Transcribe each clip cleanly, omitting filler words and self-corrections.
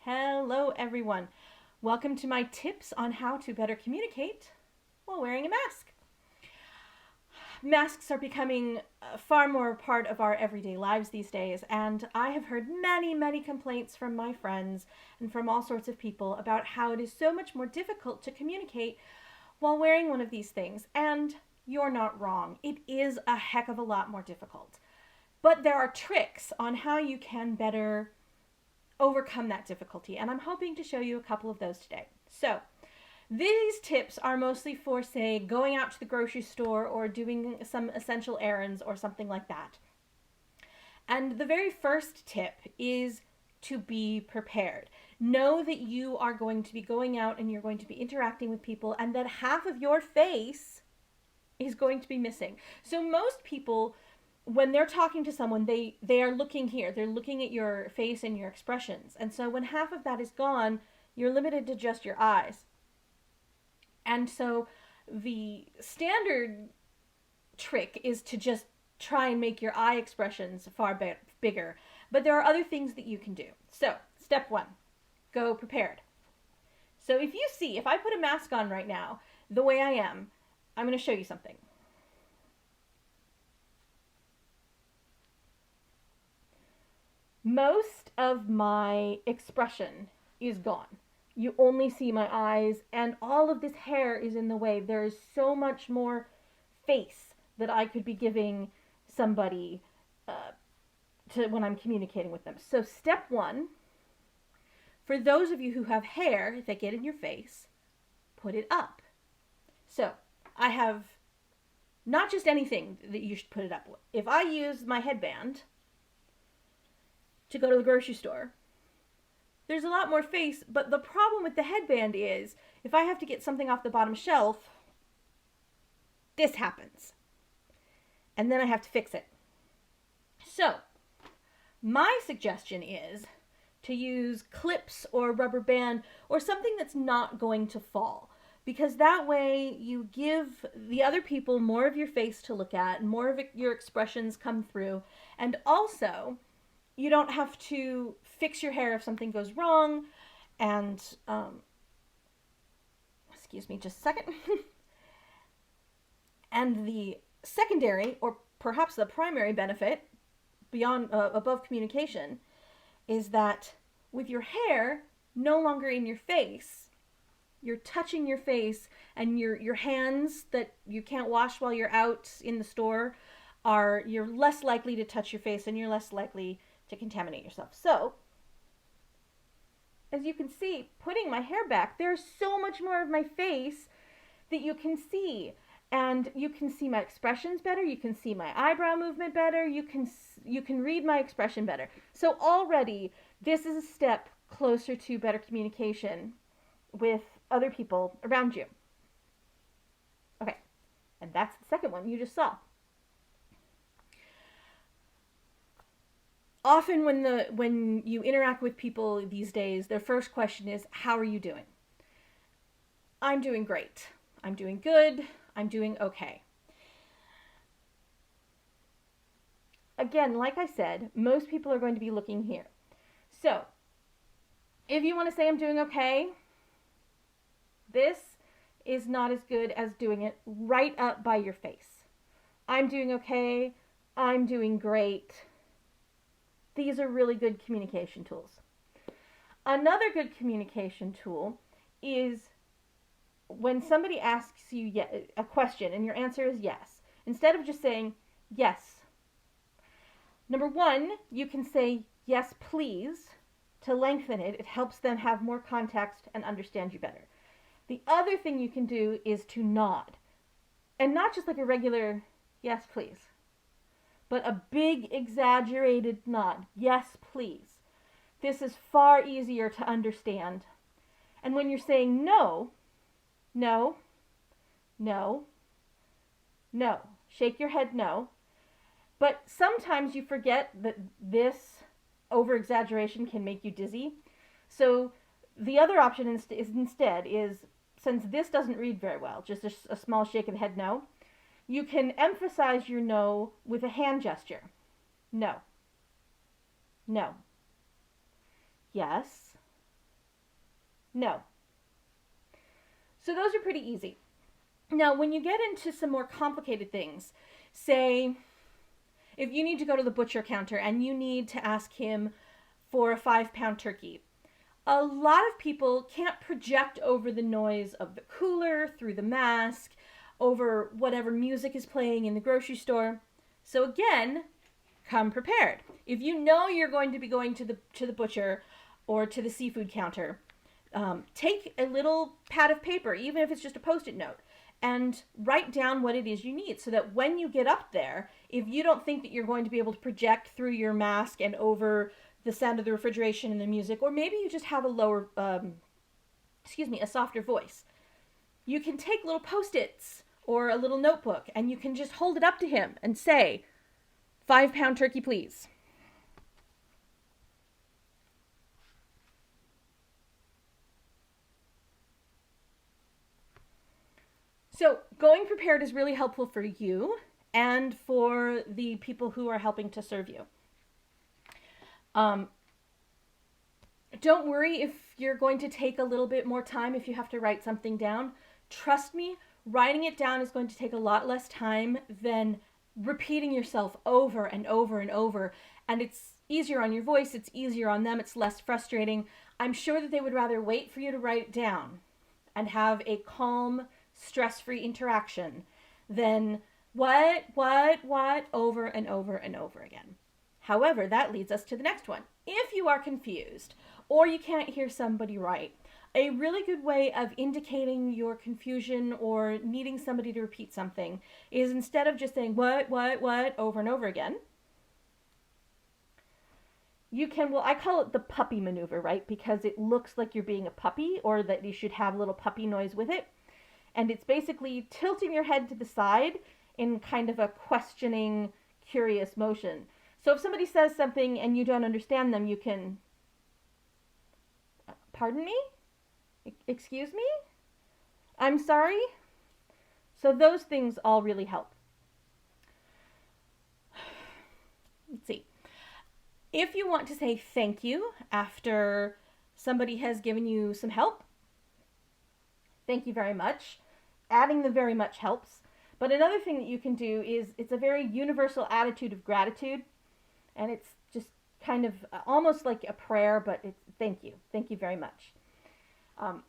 Hello, everyone. Welcome to my tips on how to better communicate while wearing a mask. Masks are becoming far more a part of our everyday lives these days, and I have heard many complaints from my friends and from all sorts of people about how it is so much more difficult to communicate while wearing one of these things. And you're not wrong. It is a heck of a lot more difficult. But there are tricks on how you can better overcome that difficulty, and I'm hoping to show you a couple of those today. So, these tips are mostly for, say, going out to the grocery store or doing some essential errands or something like that. And the very first tip is to be prepared. Know that you are going to be going out and you're going to be interacting with people, and that half of your face is going to be missing. So most people, when they're talking to someone, they are looking here. They're looking at your face and your expressions. And so when half of that is gone, you're limited to just your eyes. And so the standard trick is to just try and make your eye expressions far bigger. But there are other things that you can do. So, step one, go prepared. So if I put a mask on right now, the way I am, I'm going to show you something. Most of my expression is gone. You only see my eyes, and all of this hair is in the way. There is so much more face that I could be giving somebody to when I'm communicating with them. So step one, for those of you who have hair that get in your face, put it up. So I have not just anything that you should put it up with. If I use my headband to go to the grocery store, there's a lot more face, but the problem with the headband is if I have to get something off the bottom shelf, this happens. And then I have to fix it. So, my suggestion is to use clips or rubber band or something that's not going to fall. Because that way you give the other people more of your face to look at, and more of your expressions come through, and also you don't have to fix your hair if something goes wrong. And, excuse me just a second. And the secondary, or perhaps the primary benefit, beyond above communication, is that with your hair no longer in your face, you're touching your face, and your hands that you can't wash while you're out in the store you're less likely to touch your face, and you're less likely to contaminate yourself. So, as you can see, putting my hair back, there's so much more of my face that you can see. And you can see my expressions better, you can see my eyebrow movement better, you can read my expression better. So already, this is a step closer to better communication with other people around you. Okay, and that's the second one you just saw. Often when you interact with people these days, their first question is, how are you doing? I'm doing great. I'm doing good. I'm doing okay. Again, like I said, most people are going to be looking here. So, if you want to say I'm doing okay, this is not as good as doing it right up by your face. I'm doing okay. I'm doing great. These are really good communication tools. Another good communication tool is when somebody asks you a question and your answer is yes, instead of just saying yes. Number one, you can say yes, please, to lengthen it. It helps them have more context and understand you better. The other thing you can do is to nod. And not just like a regular yes, please, but a big exaggerated nod. Yes, please. This is far easier to understand. And when you're saying no, no, no, no. Shake your head no. But sometimes you forget that this over-exaggeration can make you dizzy. So the other option instead is, since this doesn't read very well, just a small shake of the head no, you can emphasize your no with a hand gesture. No. No. Yes. No. So those are pretty easy. Now, when you get into some more complicated things, say if you need to go to the butcher counter and you need to ask him for a 5-pound turkey, a lot of people can't project over the noise of the cooler, through the mask, over whatever music is playing in the grocery store. So again, come prepared. If you know you're going to be going to the butcher or to the seafood counter, take a little pad of paper, even if it's just a Post-it note, and write down what it is you need so that when you get up there, if you don't think that you're going to be able to project through your mask and over the sound of the refrigeration and the music, or maybe you just have a softer voice, you can take little Post-its or a little notebook and you can just hold it up to him and say, 5-pound turkey, please. So going prepared is really helpful for you and for the people who are helping to serve you. Don't worry if you're going to take a little bit more time if you have to write something down. Trust me, writing it down is going to take a lot less time than repeating yourself over and over and over. And it's easier on your voice, it's easier on them, it's less frustrating. I'm sure that they would rather wait for you to write it down and have a calm, stress-free interaction than what, over and over and over again. However, that leads us to the next one. If you are confused or you can't hear somebody right, a really good way of indicating your confusion or needing somebody to repeat something is instead of just saying what over and over again, you can, well, I call it the puppy maneuver, right? Because it looks like you're being a puppy or that you should have a little puppy noise with it. And it's basically tilting your head to the side in kind of a questioning, curious motion. So if somebody says something and you don't understand them, you can, pardon me? Excuse me? I'm sorry? So those things all really help. Let's see. If you want to say thank you after somebody has given you some help, thank you very much. Adding the very much helps. But another thing that you can do is it's a very universal attitude of gratitude. And it's just kind of almost like a prayer, but it's thank you. Thank you very much.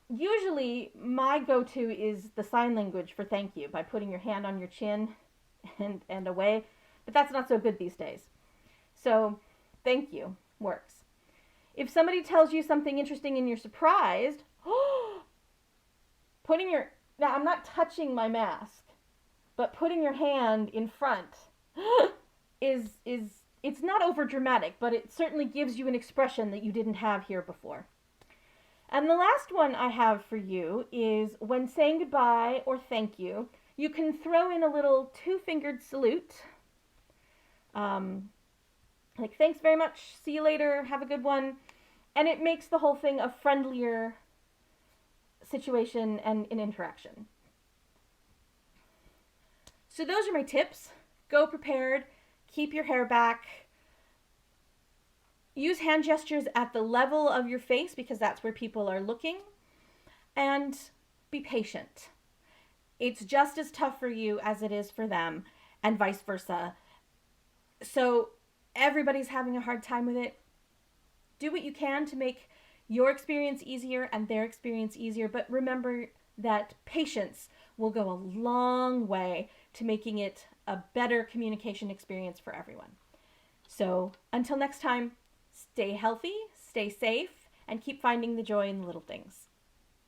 Usually my go-to is the sign language for thank you by putting your hand on your chin and away. But that's not so good these days. So thank you works. If somebody tells you something interesting and you're surprised, now I'm not touching my mask, but putting your hand in front is it's not over dramatic, but it certainly gives you an expression that you didn't have here before. And the last one I have for you is when saying goodbye or thank you, you can throw in a little 2-fingered salute. Like, thanks very much, see you later, have a good one. And it makes the whole thing a friendlier situation and an interaction. So those are my tips. Go prepared, keep your hair back, use hand gestures at the level of your face because that's where people are looking, and be patient. It's just as tough for you as it is for them, and vice versa. So everybody's having a hard time with it. Do what you can to make your experience easier and their experience easier, but remember that patience will go a long way to making it a better communication experience for everyone. So until next time, stay healthy, stay safe, and keep finding the joy in the little things.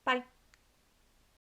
Bye.